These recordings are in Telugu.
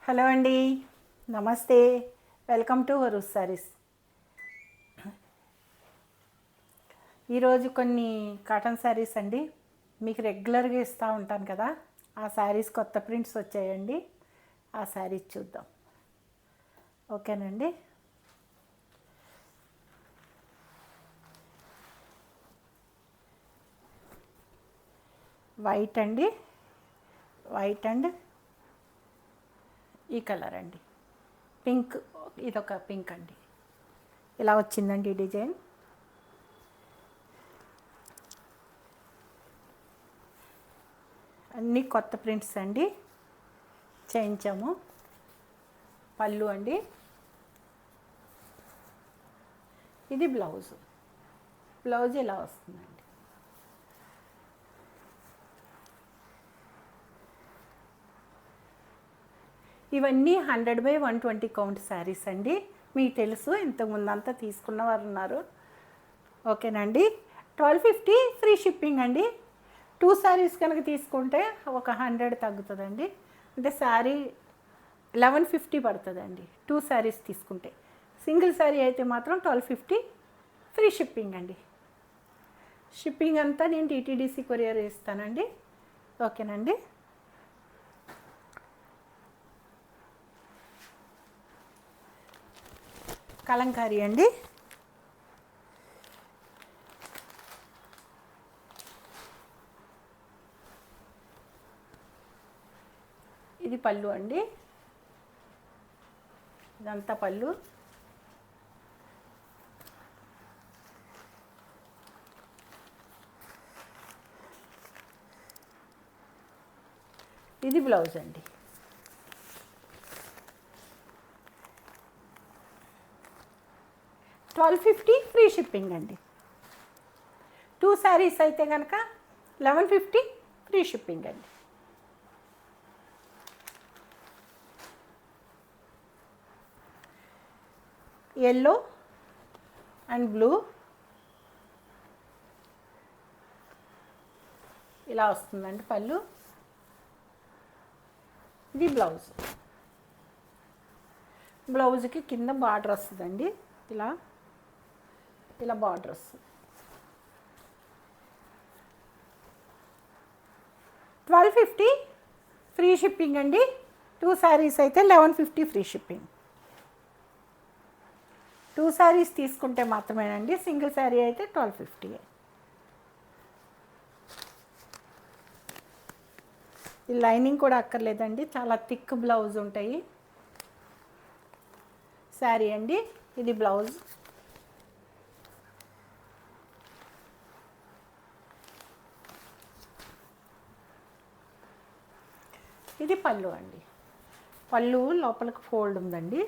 హలో అండి, నమస్తే. Welcome to Varus sarees. ఈరోజు కొన్ని కాటన్ శారీస్ అండి, మీకు రెగ్యులర్గా ఇస్తూ ఉంటాను కదా, ఆ శారీస్ కొత్త ప్రింట్స్ వచ్చాయండి. ఆ శారీస్ చూద్దాం, ఓకేనండి. వైట్ అండి, వైట్ అండ్ ఈ కలర్ అండి, పింక్. ఇదొక పింక్ అండి, ఇలా వచ్చిందండి డిజైన్. అన్నీ కొత్త ప్రింట్స్ అండి, చేయించాము. పళ్ళు అండి, ఇది బ్లౌజ్. బ్లౌజ్ ఇలా వస్తుందండి. ఇవన్నీ 100/120 కౌంట్ శారీస్ అండి. మీకు తెలుసు, ఇంతకుముందంతా తీసుకున్న వారు ఉన్నారు, ఓకేనండి. 1250 ఫ్రీ షిప్పింగ్ అండి. 2 శారీస్ కనుక తీసుకుంటే ఒక 100 తగ్గుతుందండి. అంటే శారీ 1150 పడుతుందండి 2 శారీస్ తీసుకుంటే. సింగిల్ శారీ అయితే మాత్రం 1250 ఫ్రీ షిప్పింగ్ అండి. షిప్పింగ్ అంతా నేను టీటీడీసీ కొరియర్ ఇస్తానండి, ఓకేనండి. కలంకారీ అండి, ఇది పళ్ళు అండి, ఇదంతా పళ్ళు. ఇది బ్లౌజ్ అండి. $1250 ఫ్రీ షిప్పింగ్ అండి. 2 శారీస్ అయితే కనుక 1150 ఫ్రీ షిప్పింగ్ అండి. ఎల్లో అండ్ బ్లూ ఇలా వస్తుందండి పళ్ళు. ఇది బ్లౌజ్. బ్లౌజ్కి కింద బార్డర్ వస్తుందండి, ఇలా ఇలా బార్డర్ వస్తుంది. 1250 ఫ్రీ షిప్పింగ్ అండి. 2 శారీస్ అయితే 1150 ఫ్రీ షిప్పింగ్. 2 శారీస్ తీసుకుంటే మాత్రమేనండి, సింగిల్ శారీ అయితే 1250. ఈ లైనింగ్ కూడా అక్కర్లేదండి, చాలా థిక్ బ్లౌజ్ ఉంటాయి. శారీ అండి, ఇది బ్లౌజ్. ఇది పళ్ళు అండి. పళ్ళు లోపలికి ఫోల్డ్ ఉందండి.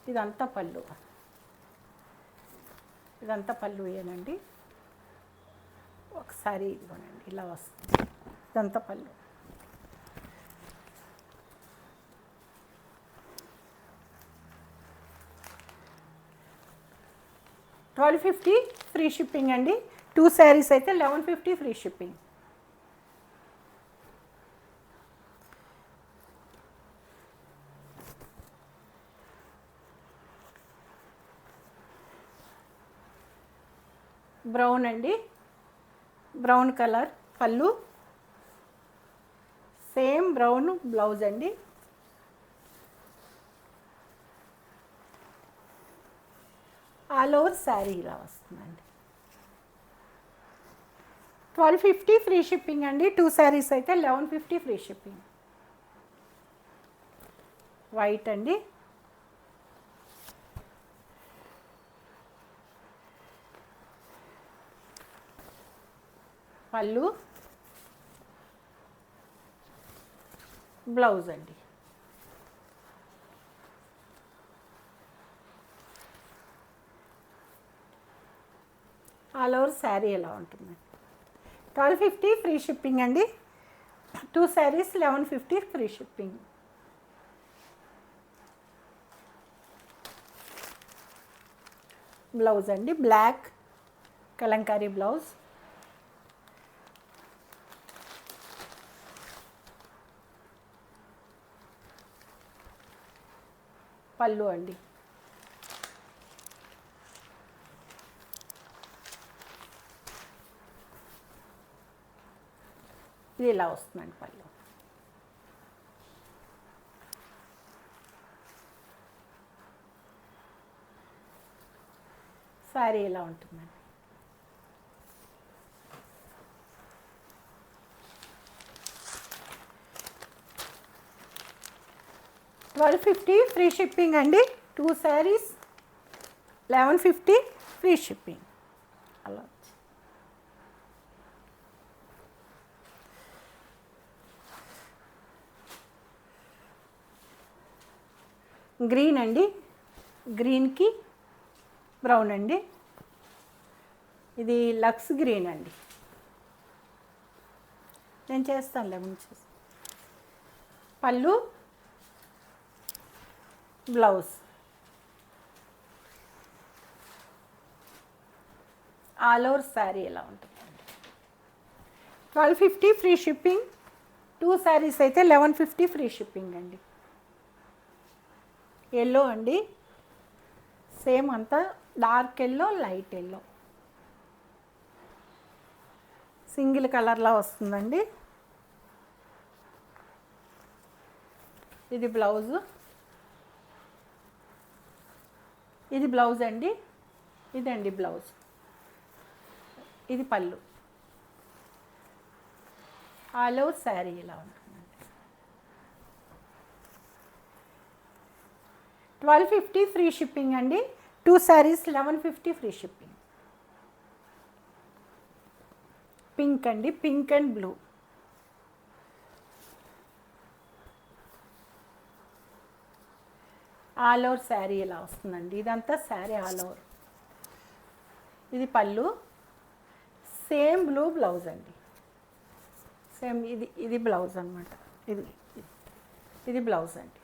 ఇదంతా పళ్ళు, ఇదంతా పళ్ళు వేయనండి. ఒకసారి ఇదిగోనండి ఇలా వస్తుంది, ఇదంతా పళ్ళు. $1250 ఫ్రీ షిప్పింగ్ అండి. 2 శారీస్ అయితే 1150 ఫ్రీ షిప్పింగ్. బ్రౌన్ అండి, బ్రౌన్ కలర్ పళ్ళు, సేమ్ బ్రౌన్ బ్లౌజ్ అండి. ఆల్ ఓవర్ శారీ ఇలా వస్తుందండి. 1250 ఫ్రీ షిప్పింగ్ అండి. 2 శారీస్ అయితే 1150 ఫ్రీ షిప్పింగ్. వైట్ అండి, పళ్ళు, బ్లౌజ్ అండి. ఆల్ ఓవర్ శారీ ఎలా ఉంటుందండి. 1250 ఫ్రీ షిప్పింగ్ అండి. 2 శారీస్ 1150 ఫ్రీ షిప్పింగ్. బ్లౌజ్ అండి, బ్లాక్ కలంకారీ బ్లౌజ్. పళ్ళు అండి. ఇది ఇలా వస్తుందండి పళ్ళు. శారీ ఇలా ఉంటుందండి. $1250 ఫ్రీ షిప్పింగ్ అండి. 2 శారీస్ $1150 ఫ్రీ షిప్పింగ్. అలా గ్రీన్ అండి, గ్రీన్కి బ్రౌన్ అండి. ఇది లక్స్ గ్రీన్ అండి. నేను చేస్తానులే ముందు. పళ్ళు, బ్లౌజ్, ఆల్ ఓవర్ శారీ ఎలా ఉంటుందండి. 1250 ఫ్రీ షిప్పింగ్. 2 శారీస్ అయితే 1150 ఫ్రీ షిప్పింగ్ అండి. ఎల్లో అండి, సేమ్ అంతా dark yellow, light yellow, single కలర్లా వస్తుందండి. ఇది బ్లౌజు, ఇది బ్లౌజ్ అండి. ఇదండి బ్లౌజ్, ఇది పళ్ళు. ఆల్ ఓవర్ శారీ ఇలా ఉంటుందండి. 1250 ఫ్రీ షిప్పింగ్ అండి. 2 శారీస్ 1150 ఫ్రీ షిప్పింగ్. పింక్ అండి, pink and blue. All over sari ఇలా వస్తుందండి. ఇదంతా శారీ ఆల్ ఓవర్. ఇది పళ్ళు, సేమ్ బ్లూ బ్లౌజ్ అండి. సేమ్ ఇది బ్లౌజ్ అనమాట. ఇది బ్లౌజ్ అండి.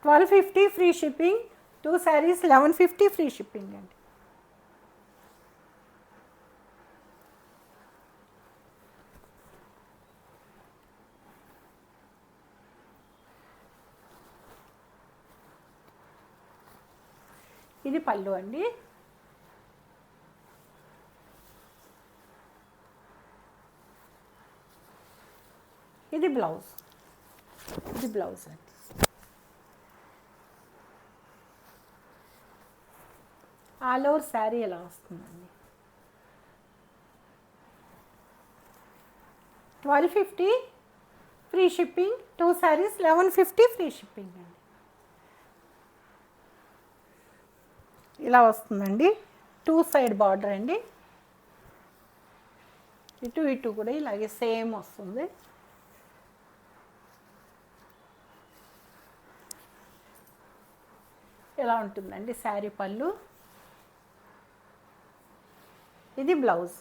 $1250 free shipping. 2 saris 1150 free shipping అండి. ఇది పళ్ళు అండి. ఇది బ్లౌజ్, ఇది బ్లౌజ్ అండి. ఆల్ ఓవర్ శారీ ఎలా వస్తుందండి. 1250 free shipping. 2 saris 1150 free shipping అండి. ఇలా వస్తుందండి. 2 సైడ్ బార్డర్ అండి. ఇటు కూడా ఇలాగే సేమ్ వస్తుంది. ఎలా ఉంటుందండి శారీ పళ్ళు. ఇది బ్లౌజ్.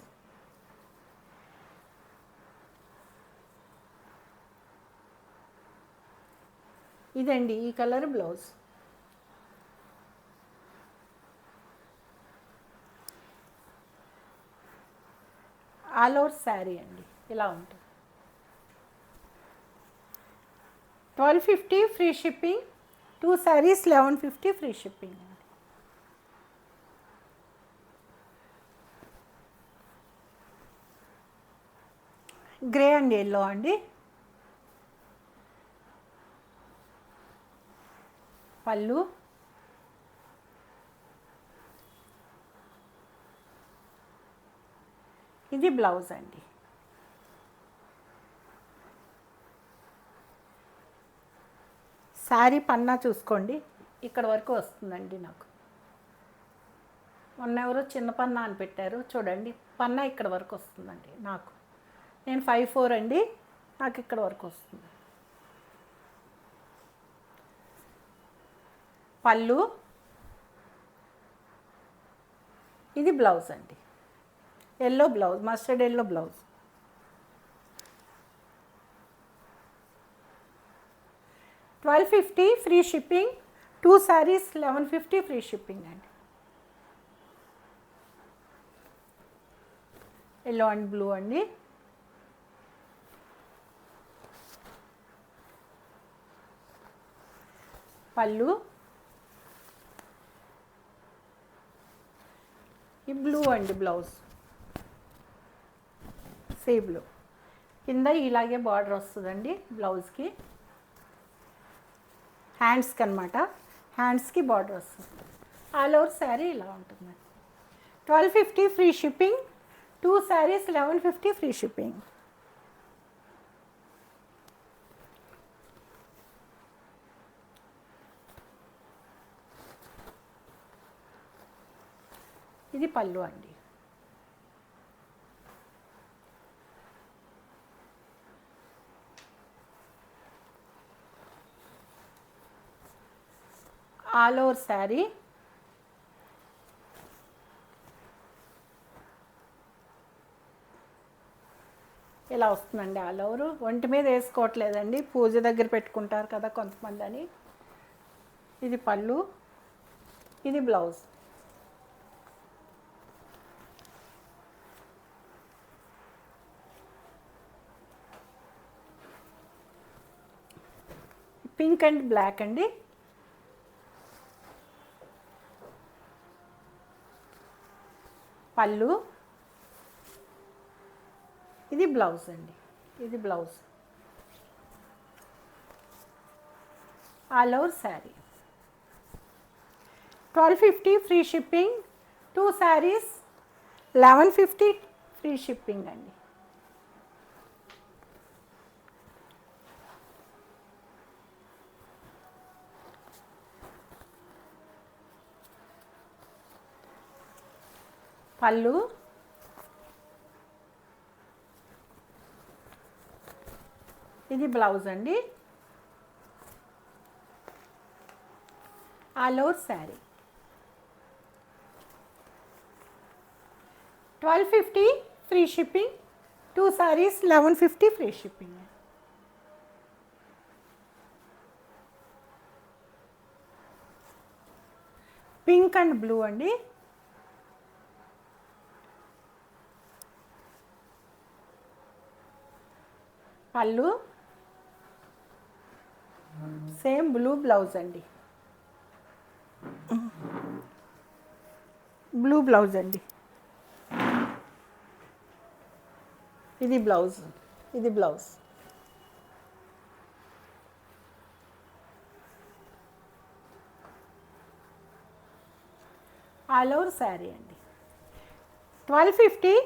ఇదండి ఈ colour blouse. All over sari అండి ఇలా ఉంటుంది. 1250 free shipping. 2 saris 1150 free shipping అండి. గ్రే అండ్ ఎల్లో అండి. పళ్ళు, ఇది బ్లౌజ్ అండి. శారీ పన్నా చూసుకోండి, ఇక్కడ వరకు వస్తుందండి నాకు. మొన్న ఎవరో చిన్న పన్నా అని పెట్టారు చూడండి, పన్నా ఇక్కడ వరకు వస్తుందండి నాకు. నేను 5'4" అండి, నాకు ఇక్కడ వరకు వస్తుంది. పళ్ళు, ఇది బ్లౌజ్ అండి. Yellow blouse, mustard yellow blouse. $1250 free shipping. 2 saris 1150 free shipping అండి. ఎల్లో అండ్ బ్లూ అండి. పళ్ళు, ఈ బ్లూ అండి బ్లౌజ్, సీ బ్లూ. కింద ఇలాగే బార్డర్ వస్తుందండి బ్లౌజ్కి, హ్యాండ్స్కి అనమాట, హ్యాండ్స్కి బార్డర్ వస్తుంది. ఆల్ ఓవర్ శారీ ఇలా ఉంటుందండి. 1250 free shipping, 2 saris 1150 free shipping. ఇది పళ్ళు అండి. ఆల్ ఓవర్ శారీ ఇలా వస్తుందండి. ఆల్ ఓవర్ ఒంటి మీద వేసుకోవట్లేదండి, పూజ దగ్గర పెట్టుకుంటారు కదా కొంతమంది అని. ఇది పళ్ళు, ఇది బ్లౌజ్. పింక్ అండ్ బ్లాక్ అండి. పళ్ళు, ఇది బ్లౌజ్ అండి, ఇది blouse. All over sari 1250 free shipping, 2 saris 1150 free shipping అండి. పళ్ళు, ఇది బ్లౌజ్ అండి. All over sari 1250 free shipping, 2 saris 1150 free shipping. Pink and blue అండి. పళ్ళు, సేమ్ బ్లూ బ్లౌజ్ అండి, బ్లూ బ్లౌజ్ అండి. ఇది బ్లౌజ్, ఇది బ్లౌజ్. ఆల్ ఓవర్ శారీ అండి. 1250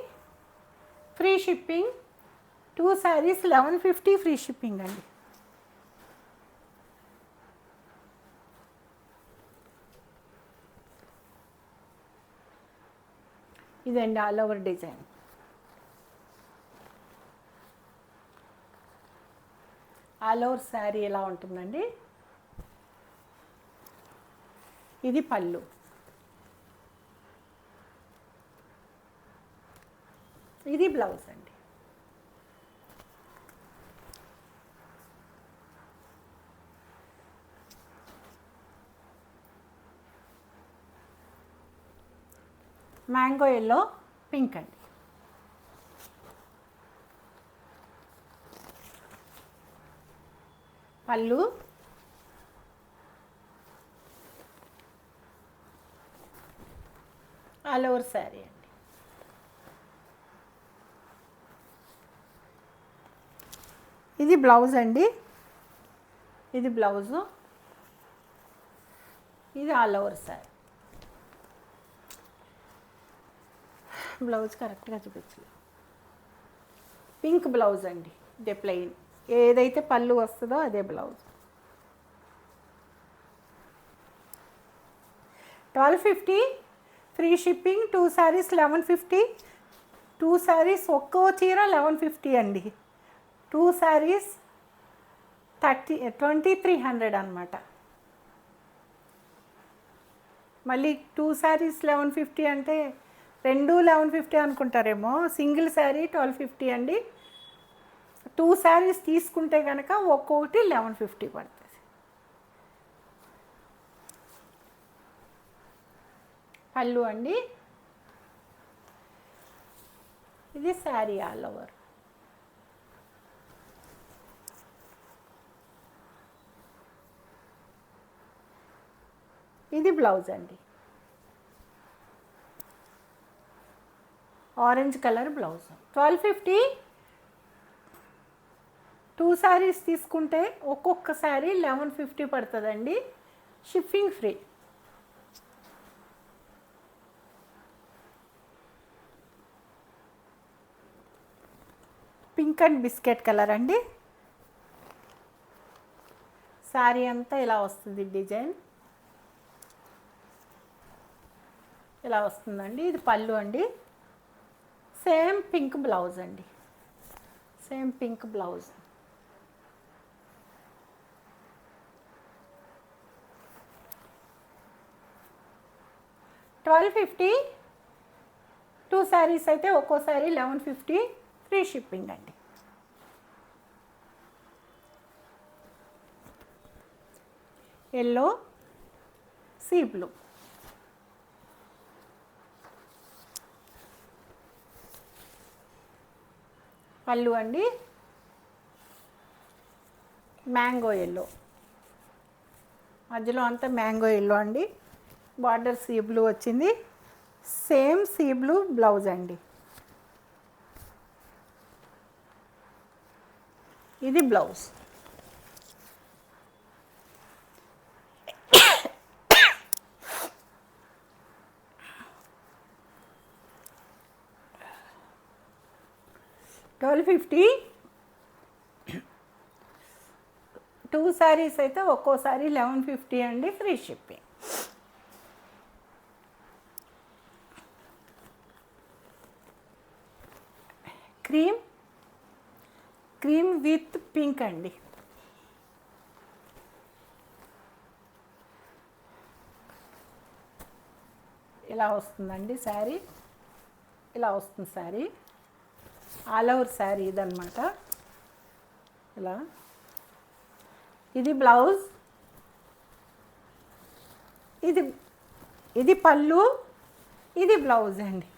free shipping, 2 saris 1150 free shipping అండి. ఇదండి all over design. All over sari ఎలా ఉంటుందండి. ఇది పళ్ళు, ఇది బ్లౌజ్ అండి. మ్యాంగో ఎల్లో, పింక్ అండి. పళ్ళు, ఆల్ ఓవర్ శారీ అండి. ఇది బ్లౌజ్ అండి, ఇది బ్లౌజు, ఇది ఆల్ ఓవర్ శారీ. బ్లౌజ్ కరెక్ట్గా చూపించలేదు. పింక్ బ్లౌజ్ అండి, ఇదే ప్లెయిన్, ఏదైతే పళ్ళు వస్తుందో అదే blouse. 1250 free shipping, 2 saris 1150. 2 saris ఒక్కో చీర 1150 అండి. 2 శారీస్ 2300 అనమాట. మళ్ళీ 2 శారీస్ 1150 అంటే 2 1150 అనుకుంటారేమో. సింగిల్ శారీ 1250 అండి. 2 శారీస్ తీసుకుంటే కనుక ఒక్కొక్కటి 1150 పడుతుంది. పళ్ళు అండి, ఇది శారీ ఆల్ ఓవర్. ఇది బ్లౌజ్ అండి, ఆరెంజ్ కలర్ బ్లౌజ్. 1250. 2 శారీస్ తీసుకుంటే ఒక్కొక్క శారీ 1150 పడుతుందండి, shipping free. Pink and biscuit colour అండి. శారీ అంతా ఇలా వస్తుంది, డిజైన్ ఇలా వస్తుందండి. ఇది పళ్ళు అండి. సేమ్ పింక్ బ్లౌజ్ అండి, సేమ్ పింక్ బ్లౌజ్. $1250. 2 శారీస్ అయితే ఒక్కో శారీ 1150, ఫ్రీ షిప్పింగ్ అండి. Yellow, sea blue. పళ్ళు అండి, మ్యాంగో ఎల్లో, మధ్యలో అంతా మ్యాంగో ఎల్లో అండి. బార్డర్ సీ బ్లూ వచ్చింది, సేమ్ సీ బ్లూ బ్లౌజ్ అండి. ఇది బ్లౌజ్. $1250. 2 శారీస్ అయితే ఒక్కోసారి 1150 అండి, free shipping. Cream with pink అండి. ఇలా వస్తుందండి శారీ, ఇలా వస్తుంది శారీ. ఆల్ ఓవర్ శారీ ఇదన్నమాట. ఇలా ఇది బ్లౌజ్, ఇది పళ్ళు, ఇది బ్లౌజ్ అండి.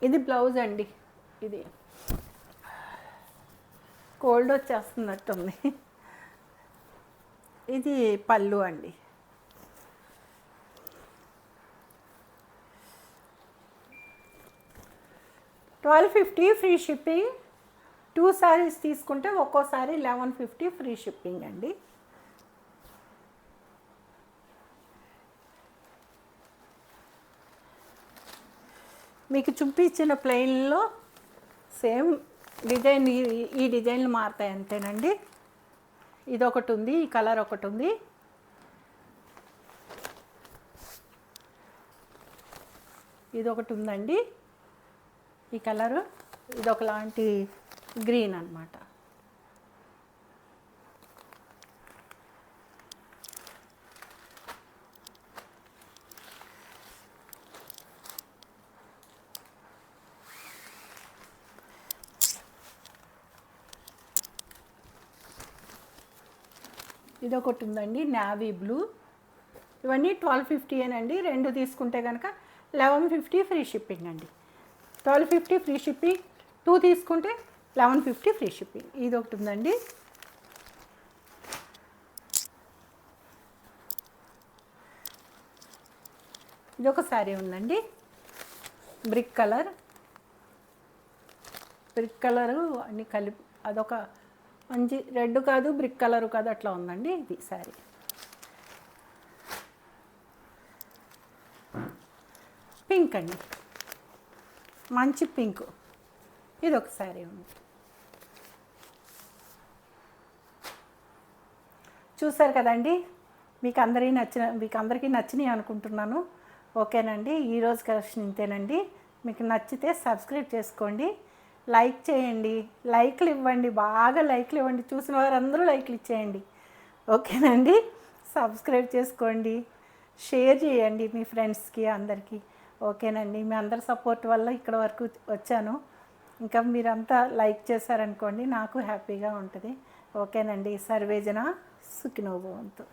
ఇది బ్లౌజ్ అండి. ఇది కోల్డ్ వచ్చేస్తున్నట్టుంది. ఇది పళ్ళు అండి. $1250 ఫ్రీ షిప్పింగ్. 2 శారీస్ తీసుకుంటే ఒక్కోసారి 1150 ఫ్రీ షిప్పింగ్ అండి. మీకు చూపించిన ప్లెయిన్లో సేమ్ డిజైన్, ఈ డిజైన్లు మారుతాయి అంతేనండి. ఇదొకటి ఉంది, ఈ కలర్ ఒకటి ఉంది. ఇదొకటి ఉందండి, ఈ కలరు. ఇదొకలాంటి గ్రీన్ అన్నమాట. ఇదొకటి ఉందండి, నావీ బ్లూ. ఇవన్నీ 1250 అండి. 2 తీసుకుంటే కనుక 1150 ఫ్రీ షిప్పింగ్ అండి. 1250 ఫ్రీ షిప్పింగ్, 2 తీసుకుంటే 1150 ఫ్రీ షిప్పింగ్. ఇది ఒకటి ఉందండి. ఇదొక శారీ ఉందండి, బ్రిక్ కలరు అన్నీ కలిపి. అదొక మంచి రెడ్ కాదు, బ్రిక్ కలరు కాదు, అట్లా ఉందండి ఇది శారీ. పింక్ అండి, మంచి పింక్. ఇది ఒక శారీ ఉంది. చూసారు కదండి, మీకు అందరికీ నచ్చినాయి అనుకుంటున్నాను. ఓకేనండి, ఈరోజు కలెక్షన్ ఇంతేనండి. మీకు నచ్చితే సబ్స్క్రైబ్ చేసుకోండి, లైక్ చేయండి, లైక్లు ఇవ్వండి, బాగా లైక్లు ఇవ్వండి. చూసిన వారందరూ లైక్లు ఇచ్చేయండి. ఓకేనండి, సబ్స్క్రైబ్ చేసుకోండి, షేర్ చేయండి మీ ఫ్రెండ్స్కి అందరికీ. ఓకేనండి, మీ అందరి సపోర్ట్ వల్ల ఇక్కడ వరకు వచ్చాను. ఇంకా మీరంతా లైక్ చేశారనుకోండి, నాకు హ్యాపీగా ఉంటుంది. ఓకేనండి, సర్వేజన సుఖినో భవంతు.